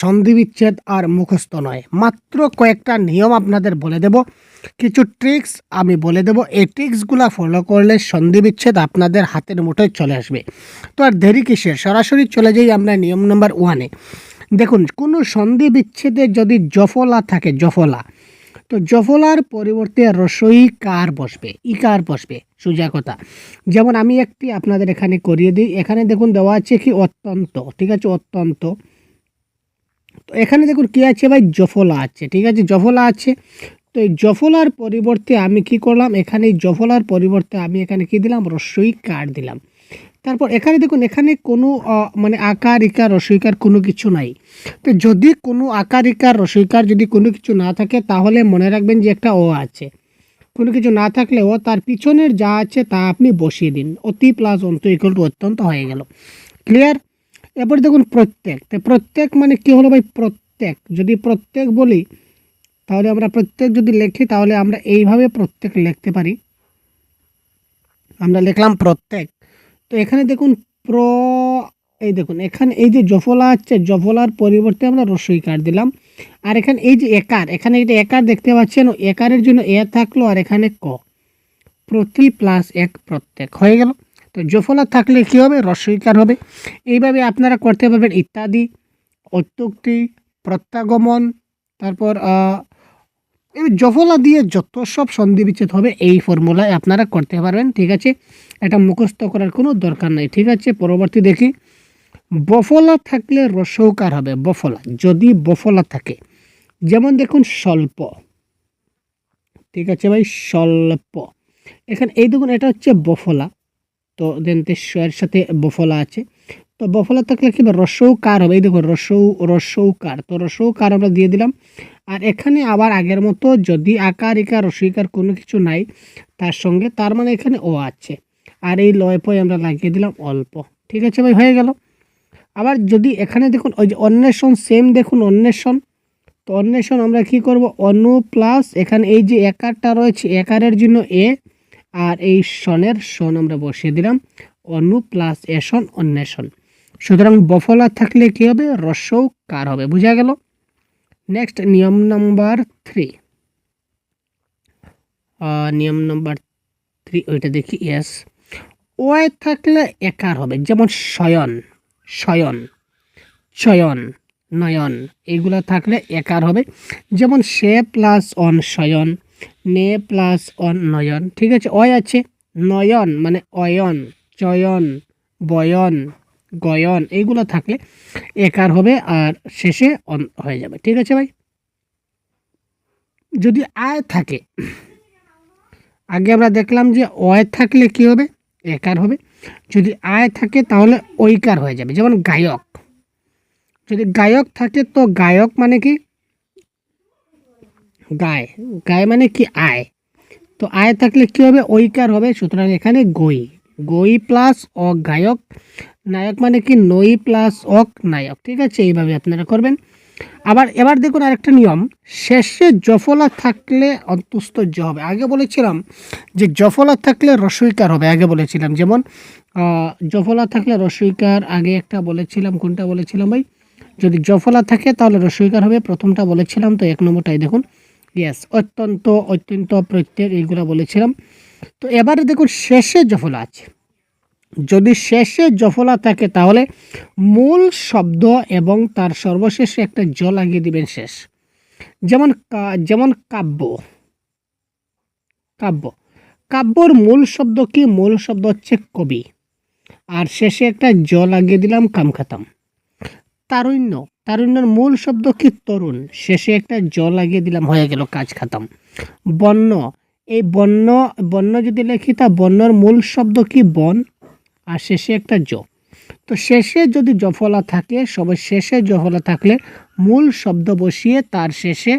সন্ধি বিচ্ছেদ আর মুখস্থ নয়, মাত্র কয়েকটা নিয়ম আপনাদের বলে দেব, কিছু ট্রিক্স আমি বলে দেব। এই ট্রিক্সগুলো ফলো করলে সন্ধি বিচ্ছেদ আপনাদের হাতের মুঠোয় চলে আসবে। তো আর দেরি কিসের, সরাসরি চলে যাই আমরা নিয়ম নাম্বার 1-এ। দেখুন, কোনো সন্ধি বিচ্ছেদে যদি জফলা থাকে, জফলা, তো জফলার পরিবর্তে রসই কার বসবে, ইকার বসবে, সোজা কথা। যেমন আমি একটি আপনাদের এখানে করিয়ে দিই। এখানে দেখুন দেওয়া আছে কি অত্যন্ত, ঠিক আছে, অত্যন্ত। তো এখানে দেখুন কী আছে ভাই, জফলা আছে, ঠিক আছে, জফলা আছে। তো এই জফলার পরিবর্তে আমি কি করলাম, এখানে জফলার পরিবর্তে আমি এখানে কি দিলাম, রস্বই কার দিলাম। তারপর এখানে দেখুন, এখানে কোনো মানে আকার ইকার রসইকার কোনো কিছু নাই। তো যদি কোনো আকার ইকার রসইকার যদি কোনো কিছু না থাকে, তাহলে মনে রাখবেন যে একটা ও আছে। কোনো কিছু না থাকলে ও তার পিছনের যা আছে তা আপনি বসিয়ে দিন। অতি প্লাস অন্ত ইকুয়াল টু অত্যন্ত হয়ে গেল। ক্লিয়ার? এরপর দেখুন প্রত্যেক। তো প্রত্যেক মানে কি হলো ভাই, প্রত্যেক। যদি প্রত্যেক বলি তাহলে আমরা প্রত্যেক যদি লিখি তাহলে আমরা এইভাবে প্রত্যেক লিখতে পারি। আমরা লিখলাম প্রত্যেক। তো এখানে দেখুন এই দেখুন এখানে এই যে জফলা আছে, জফলার পরিবর্তে আমরা রস্বই কার দিলাম। আর এখানে এই যে একার, এখানে এটা একার দেখতে পাচ্ছেন, একারের জন্য এ থাকলো, আর এখানে ক, প্রতি প্লাস এক, প্রত্যেক হয়ে গেল। তো জফলা থাকলে কী হবে, রস্বইকার হবে। এইভাবে আপনারা করতে পারবেন ইত্যাদি, অত্যুক্তি, প্রত্যাগমন, তারপর এই জফলা দিয়ে যত সব সন্ধি বিচ্ছেদ হবে এই ফর্মুলায় আপনারা করতে পারবেন, ঠিক আছে। এটা মুখস্থ করার কোনো দরকার নেই, ঠিক আছে। পরবর্তী দেখি, বফলা থাকলে রসৌকার হবে। বফলা, যদি বফলা থাকে, যেমন দেখুন স্বল্প, ঠিক আছে ভাই, স্বল্প। এখানে এই দেখুন এটা হচ্ছে বফলা, তো দেন এর সাথে বফলা আছে। তো বফলা থাকলে কি রসৌকার হবে, এই দেখুন রসৌকার। তো রসৌকার আমরা দিয়ে দিলাম। আর এখানে আবার আগের মতো যদি আকার ইকার রসইকার কোনো কিছু নাই তার সঙ্গে, তার মানে এখানে ও আছে। আর এই লয় পয় আমরা লাগিয়ে দিলাম অল্প, ঠিক আছে ভাই, হয়ে গেল। আবার যদি এখানে দেখুন ওই যে অন্বেষণ, সেম দেখুন অন্বেষণ। তো অন্বেষণ আমরা কি করব, অনু প্লাস এখানে এই যে একারটা রয়েছে, একারের জন্য এ, আর এই সনের সন আমরা বসিয়ে দিলাম, অনু প্লাস এসন, অন্বেষণ। সুতরাং বফলা থাকলে কি হবে, রস্যও কার হবে, বুঝা গেল। নেক্সট নিয়ম নাম্বার 3, নিয়ম নাম্বার 3 ওইটা দেখি। ইয়েস, ওয়াই থাকলে একার হবে, যেমন শয়ন, শয়ন, শয়ন, নয়ন, এইগুলো থাকলে একার হবে। যেমন সে প্লাস অন শয়ন, নে প্লাস অন নয়ন, ঠিক আছে। অয় আছে, নয়ন মানে অয়ন, চয়ন, বয়ন, গয়ন, এইগুলো থাকলে একার হবে আর শেষে অন হয়ে যাবে, ঠিক আছে ভাই। যদি আয় থাকে, আগে আমরা দেখলাম যে অয় থাকলে কি হবে, একার হবে। যদি আয় থাকে তাহলে ঐকার হয়ে যাবে। যেমন গায়ক, যদি গায়ক থাকে তো গায়ক মানে কি, গায়, গায় মানে কি আয়। তো আয় থাকলে কি হবে, ঐকার হবে। সুতরাং এখানে গই, গই প্লাস অক গায়ক, নায়ক মানে কি নই প্লাস অক নায়ক, ঠিক আছে। এইভাবে আপনারা করবেন। আবার এবার দেখুন আরেকটা নিয়ম, শেষে জফলা থাকলে অন্তস্থ জ হবে। আগে বলেছিলাম যে জফলা থাকলে রসইকার হবে, আগে বলেছিলাম। যেমন জফলা থাকলে রসইকার, আগে একটা বলেছিলাম, কোনটা বলেছিলাম ভাই, যদি জফলা থাকে তাহলে রসইকার হবে, প্রথমটা বলেছিলাম। তো 1 নম্বরটাই দেখুন, ইয়েস, অত্যন্ত, অত্যন্ত, প্রত্যেক, এইগুলো বলেছিলাম। তো এবারে দেখুন শেষে জফলা আছে, যদি শেষে জফলা থাকে তাহলে মূল শব্দ এবং তার সর্বশেষে একটা জ লাগিয়ে দিবেন শেষ। যেমন যেমন কাব্য, কাব্য, কাব্যর মূল শব্দ কি, মূল শব্দ হচ্ছে কবি, আর শেষে একটা জ লাগিয়ে দিলাম, কাম খাতাম। তারুণ্য, তারুণ্যের মূল শব্দ কি, তরুণ, শেষে একটা জ লাগিয়ে দিলাম, হয়ে গেল, কাজ খাতাম। বন্য, এই বন্য, বন্য যদি লিখি তা বন্যর মূল শব্দ কি, বন, আর শেষে একটা জ। তো শেষে যদি জফলা থাকে, সবার শেষে জফলা থাকলে মূল শব্দ বসিয়ে তার শেষে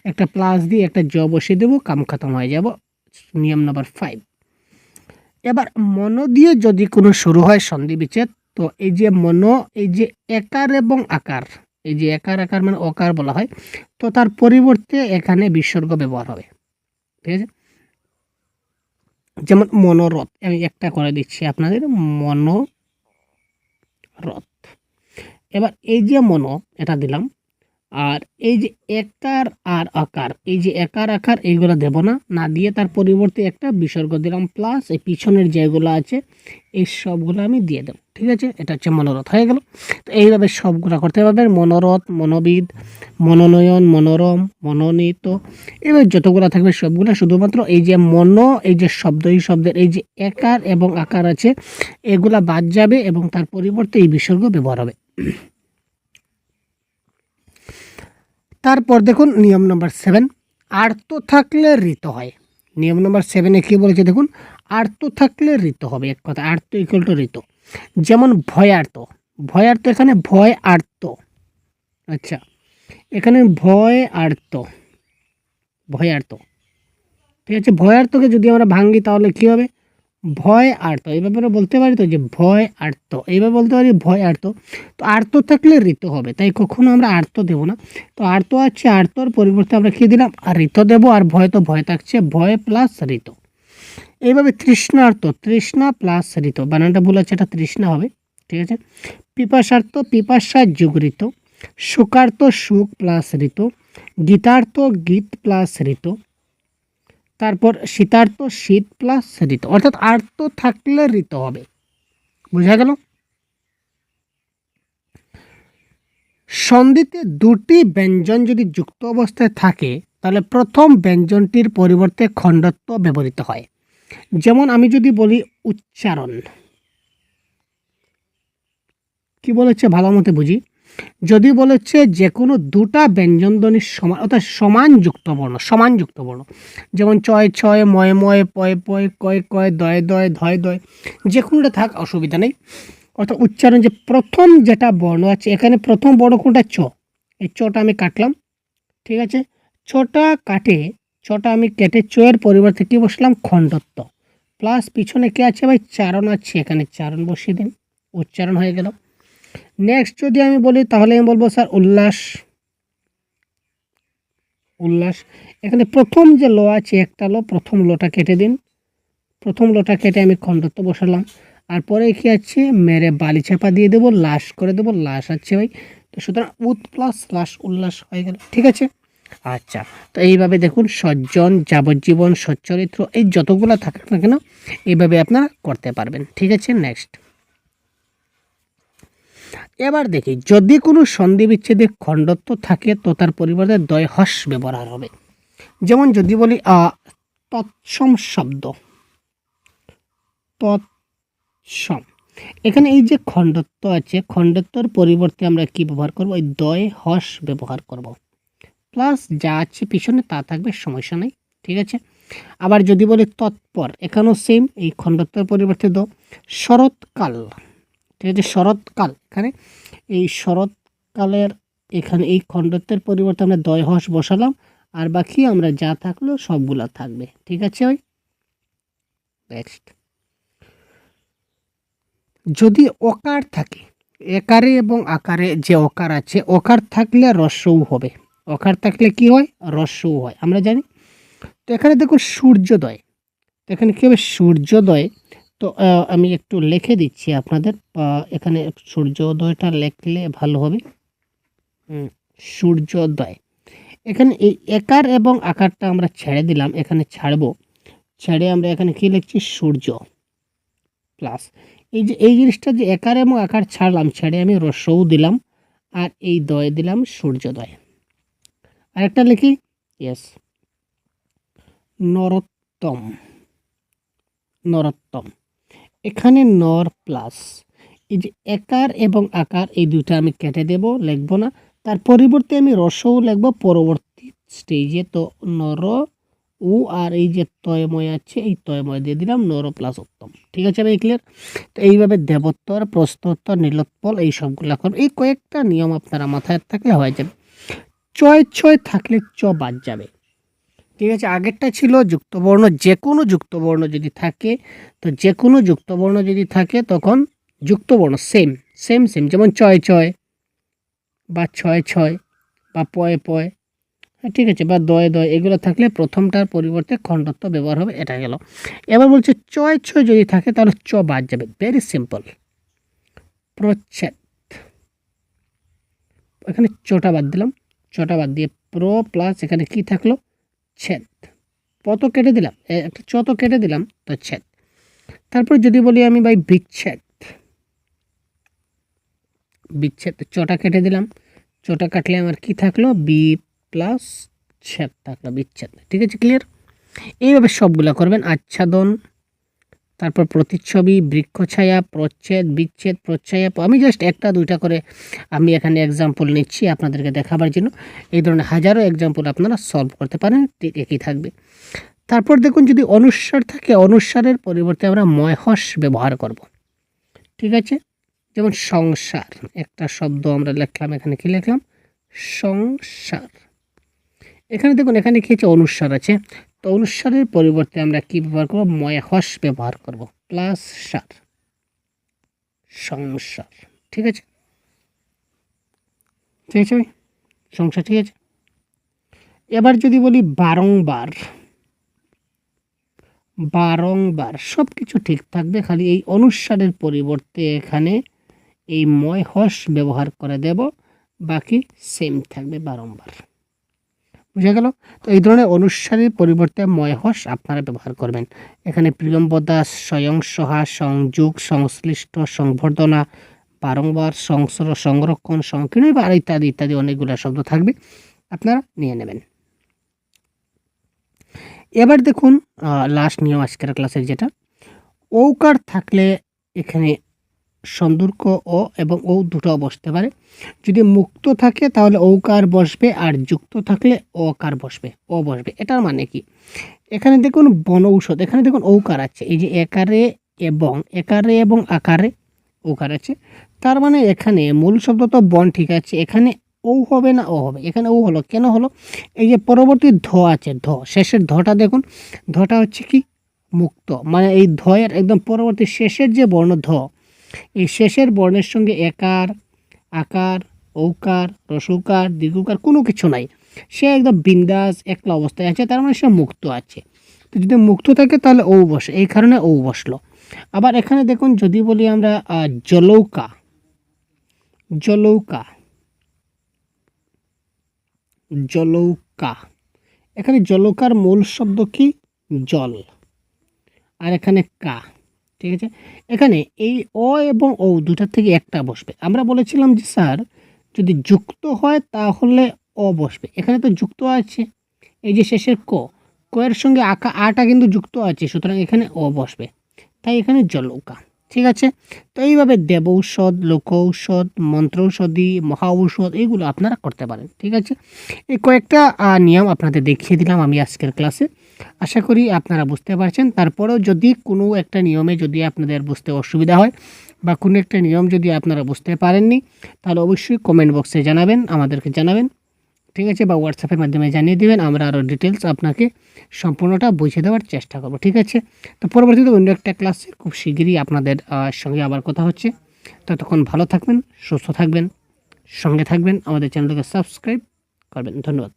একটা প্লাস দিয়ে একটা জ বসিয়ে দেবো, কাম খতম হয়ে যাব। নিয়ম নাম্বার 5। এবার মনো দিয়ে যদি কোনো শুরু হয় সন্ধি বিচ্ছেদ, তো এই যে মনো, এই যে একার এবং আকার, এই যে একার আকার মানে অকার বলা হয়, তো তার পরিবর্তে এখানে বিসর্গ ব্যবহার হবে, ঠিক আছে। যেমন মনোরথ, আমি একটা করে দিচ্ছি আপনাদের, মনোরথ। এবার এই যে মনো, এটা দিলাম, আর এই যে একার আর আকার, এই যে একার আকার এইগুলো দেব না, না দিয়ে তার পরিবর্তে একটা বিসর্গ দিলাম প্লাস এই পিছনের যেগুলো আছে এই সবগুলো আমি দিয়ে দেবো। ঠিক আছে, এটা হচ্ছে মনোরথ হয়ে গেল। তো এইভাবে সবগুলো করতে পারবেন, মনোরথ, মনোবিদ, মনোনয়ন, মনোরম, মনোনীত, এবার যতগুলো থাকবে সবগুলো। শুধুমাত্র এই যে মনো, এই যে শব্দ, এই শব্দের এই যে একার এবং আকার আছে এগুলা বাদ যাবে এবং তার পরিবর্তে এই বিসর্গ ব্যবহার হবে। তারপর দেখুন নিয়ম নম্বর 7, আর্ত থাকলে ঋত হয়। নিয়ম নম্বর 7-এ কী বলেছে দেখুন, আর্ত থাকলে ঋত হবে। এক কথা, আর্ত ইকুয়াল টু ঋত। যেমন ভয়ার্ত, ভয়ার্ত এখানে ভয় আর্ত, আচ্ছা এখানে ভয় আর্ত, ভয়ার্ত। ঠিক আছে, ভয়ার্তকে যদি আমরা ভাঙি তাহলে কী হবে, ভয় আর্ত। এই ব্যাপারে বলতে পারি তো যে ভয় আর্ত, এইভাবে বলতে পারি ভয় আর্ত। তো আর্ত থাকলে ঋত হবে, তাই কখনো আমরা আর্ত দেব না। তো আর্ত আছে, আর্তর পরিবর্তে আমরা কী দিলাম, আর ঋত দেবো। আর ভয় তো ভয় থাকছে, ভয় প্লাস ঋত। এইভাবে তৃষ্ণার্ত, তৃষ্ণা প্লাস ঋত, বানানটা ভুল আছে, এটা তৃষ্ণা হবে। ঠিক আছে, পিপাসার্থ, পিপাসা যোগ ঋত। সুখার্থ, সুখ প্লাস ঋত। গীতার্থ, গীত প্লাস ঋত। তারপর শীতার্থ, শীত প্লাস ঋত, অর্থাৎ আর্ত থাকলে ঋত হবে। বোঝা গেল? সন্ধিতে দুটি ব্যঞ্জন যদি যুক্ত অবস্থায় থাকে তাহলে প্রথম ব্যঞ্জনটির পরিবর্তে খণ্ডত্ব ব্যবহৃত হয়। যেমন আমি যদি বলি উচ্চারণ, কি বলেছে ভালো মতো বুঝি। যদি বলেছে যে কোনো দুটা ব্যঞ্জনধ্বনির সমান, অর্থাৎ সমান যুক্ত বর্ণ, সমান যুক্ত বর্ণ, যেমন চয় ছয়, ময় ময়, পয় পয়, কয় কয়, দয় দয়, ধয় দয়, যে কোনোটা থাক অসুবিধা নেই। অর্থাৎ উচ্চারণ যে প্রথম যেটা বর্ণ আছে, এখানে প্রথম বর্ণ কোনটা, চ, এই চটা আমি কাটলাম। ঠিক আছে, ছটা আমি কেটে চয়ের পরিবর্তে কী বসলাম, খণ্ডত্ব প্লাস পিছনে কে আছে ভাই, চারণ আছে, এখানে চারণ বসিয়ে দিন, উচ্চারণ হয়ে গেল। নেক্সট যদি আমি বলি তাহলে আমি বলবো স্যার উল্লাস, উল্লাস। এখানে প্রথম যে ল আছে একটা ল, প্রথম লটা কেটে দিন, প্রথম লটা কেটে আমি খণ্ডত্ব বসালাম। আর পরে কি আছে, মেরে বালি চাপা দিয়ে দেবো, লাশ করে দেবো, লাশ আছে ভাই। তো সুতরাং উত প্লাস লাশ, উল্লাস হয়ে গেল। ঠিক আছে, আচ্ছা। তো এইভাবে দেখুন সজ্জন, যাবজ্জীবন, সচ্চরিত্র, এই যতগুলো থাকে না কেন এইভাবে আপনারা করতে পারবেন। ঠিক আছে, নেক্সট এবার দেখি, যদি কোনো সন্ধি বিচ্ছেদে খণ্ডত্ব থাকে তো তার পরিবর্তে দ্বয় হস ব্যবহার হবে। যেমন যদি বলি তৎসম শব্দ, তৎসম, এখানে এই যে খণ্ডত্ব আছে, খণ্ডত্বর পরিবর্তে আমরা কি ব্যবহার করব, এই দ্বয় হস ব্যবহার করব, প্লাস যা আছে পিছনে তা থাকবে, সমস্যা নেই। ঠিক আছে, আবার যদি বলি তৎপর, এখানেও সেম, এই খণ্ডত্বর পরিবর্তে দ। শরৎকাল, ঠিক আছে, শরৎকাল, এখানে এই শরৎকালের এখানে এই খণ্ডত্বের পরিবর্তে আমরা দ্বয় হস বসালাম, আর বাকি আমরা যা থাকলো সবগুলা থাকবে। ঠিক আছে ওই নেক্সট, যদি অকার থাকে, একারে এবং আকারে যে অকার আছে, অকার থাকলে রস্যউ হবে। অকার থাকলে কি হয়, রস্যউ হয়, আমরা জানি। তো এখানে দেখুন সূর্যোদয়, তো এখানে কী হবে, সূর্যোদয়। তো আমি একটু লিখে দিচ্ছি আপনাদের, এখানে সূর্যোদয়টা লিখলে ভালো হবে। সূর্যোদয়, এখানে এই একার এবং আকারটা আমরা ছেড়ে দিলাম, এখানে ছাড়বো, ছেড়ে আমরা এখানে কি লিখছি, সূর্য প্লাস এই যে এই জিনিসটা যে একার এবং আকার ছাড়লাম, ছেড়ে আমি রস্যও দিলাম, আর এই দয় দিলাম, সূর্যোদয়। আরেকটা লিখি, ইয়েস, নরোত্তম, নরোত্তম, এখানে নর প্লাস এই যে একার এবং আকার এই দুইটা আমি কেটে দেব, লিখব না, তার পরিবর্তে আমি রস্যও লিখব পরবর্তী স্টেজে। তো নর উ, আর এই যে তয়ময় আছে এই তয়ময় দিয়ে দিলাম, নর প্লাস উত্তম। ঠিক আছে ভাই, ক্লিয়ার? তো এইভাবে দেবোত্তর, প্রশ্নোত্তর, নীলোৎপল এই সবগুলো করব। এই কয়েকটা নিয়ম আপনারা মাথায় থাকলে হয়ে যাবে। চয় ছয় থাকলে চ বাদ যাবে। ঠিক আছে, আগেরটা ছিল যুক্তবর্ণ, যে কোনো যুক্তবর্ণ যদি থাকে, তো যে কোনো যুক্তবর্ণ যদি থাকে তখন যুক্তবর্ণ সেম সেম সেম, যেমন চয় চয় বা ছয় ছয় বা পয় পয়, হ্যাঁ ঠিক আছে, বা দয় দয়, এগুলো থাকলে প্রথমটার পরিবর্তে খণ্ডত্ব ব্যবহার হবে। এটা গেল। এবার বলছে চয় ছয় যদি থাকে তাহলে চ বাদ যাবে, ভেরি সিম্পল। প্রচ্ছেদ, এখানে চটা বাদ দিলাম, চ ছটা বাদ দিয়ে প্রো প্লাস এখানে কি থাকলো ছেদ, পত কেটে দিলাম, একটা চত কেটে দিলাম, তো ছেদ। তারপর যদি বলি আমি ভাই বিচ্ছেদ, বিচ্ছেদ চটা কেটে দিলাম, চটা কাটলে আমার কি থাকলো বি প্লাস ছেদ থাকলো, বিচ্ছেদ। ঠিক আছে, ক্লিয়ার? এইভাবে সবগুলা করবেন। আচ্ছাদন, তারপর প্রতিচ্ছবি, বৃক্ষছায়া, প্রচ্ছেদ, বিচ্ছেদ, প্রচ্ছায়া। আমি জাস্ট একটা দুইটা করে আমি এখানে এক্সাম্পল নিচ্ছি আপনাদেরকে দেখাবার জন্য। এই ধরনের হাজারো এক্সাম্পল আপনারা সলভ করতে পারেন, ঠিক একই থাকবে। তারপর দেখুন যদি অনুস্বার থাকে, অনুস্বারের পরিবর্তে আমরা ময়হস ব্যবহার করব। ঠিক আছে, যেমন সংসার, একটা শব্দ আমরা লিখলাম, এখানে কি লিখলাম সংসার। এখানে দেখুন এখানে কি আছে অনুস্বার আছে, তো অনুস্বারের পরিবর্তে আমরা কি ব্যবহার করব ময়হস ব্যবহার করব, প্লাস সার, সংসার। ঠিক আছে, ঠিক আছে ভাই, সংসার। ঠিক আছে, এবার যদি বলি বারংবার, বারংবার সব কিছু ঠিক থাকবে, খালি এই অনুস্বারের পরিবর্তে এখানে এই ময়হস ব্যবহার করে দেব, বাকি সেম থাকবে বারংবার। বুঝা গেল? তো এই ধরনের অনুস্বারের পরিবর্তে ময়হস আপনারা ব্যবহার করবেন। এখানে প্রিয়ম্বদা, স্বয়ং সহা, সংযোগ, সংশ্লিষ্ট, সংবর্ধনা, বারংবার, সংসর, সংরক্ষণ, সংকীর্ণ আর ইত্যাদি ইত্যাদি অনেকগুলো শব্দ থাকবে, আপনারা নিয়ে নেবেন। এবার দেখুন লাস্ট নিয়ম আজকের ক্লাসের, যেটা ঔকার থাকলে এখানে সন্দর্ভ অ এবং ও দুটো বসতে পারে। যদি মুক্ত থাকে তাহলে ঔকার বসবে, আর যুক্ত থাকলে অকার বসবে, ও বসবে। এটার মানে কি, এখানে দেখুন বনৌষধ, এখানে দেখুন ঔকার আছে, এই যে একারে এবং আকারে ঔকার আছে, তার মানে এখানে মূল শব্দ তো বন, ঠিক আছে, এখানে ও হবে না ও হবে, এখানে ও হলো, কেন হলো, এই যে পরবর্তী ধ আছে, ধ শেষের ধটা দেখুন, ধটা হচ্ছে কি মুক্ত, মানে এই ধয়ের একদম পরবর্তী শেষের যে বর্ণ ধ, এই শেষের বর্ণের সঙ্গে একার, আকার, ঔকার, রসৌকার, দীর্ঘকার কোনো কিছু নাই, সে একদম বিন্দাস একলা অবস্থায় আছে, তার মানে সে মুক্ত আছে। তো যদি মুক্ত থাকে তাহলে ও বসে, এই কারণে ও বসলো। আবার এখানে দেখুন যদি বলি আমরা জলৌকা, জলৌকা, জলৌকা, এখানে জলৌকার মূল শব্দ কি জল, আর এখানে কা। ঠিক আছে, এখানে এই অ এবং ও দুটার থেকে একটা বসবে। আমরা বলেছিলাম যে স্যার যদি যুক্ত হয় তাহলে অ বসবে, এখানে তো যুক্ত আছে, এই যে শেষের ক, এর সঙ্গে আটা কিন্তু যুক্ত আছে, সুতরাং এখানে অ বসবে, তাই এখানে জলৌকা। ঠিক আছে, তো এইভাবে দেবৌষধ, লোকৌষধ, মন্ত্রৌষধি, মহা ঔষধ এইগুলো আপনারা করতে পারেন। ঠিক আছে, এই কয়েকটা নিয়ম আপনাদের দেখিয়ে দিলাম আমি আজকের ক্লাসে, আশা করি আপনারা বুঝতে পারছেন। তারপরেও যদি কোনো একটা নিয়মে যদি আপনাদের বুঝতে অসুবিধা হয় বা কোনো একটা নিয়ম যদি আপনারা বুঝতে পারেননি, তাহলে অবশ্যই কমেন্ট বক্সে জানাবেন, আমাদেরকে জানাবেন। ঠিক আছে, বা হোয়াটসঅ্যাপের মাধ্যমে জানিয়ে দেবেন, আমরা আরও ডিটেলস আপনাকে সম্পূর্ণটা বুঝিয়ে দেওয়ার চেষ্টা করব। ঠিক আছে, তো পরবর্তীতে অন্য একটা ক্লাসে খুব শীঘ্রই আপনাদের সঙ্গে আবার কথা হচ্ছে। ততক্ষণ ভালো থাকবেন, সুস্থ থাকবেন, সঙ্গে থাকবেন, আমাদের চ্যানেলটাকে সাবস্ক্রাইব করবেন। ধন্যবাদ।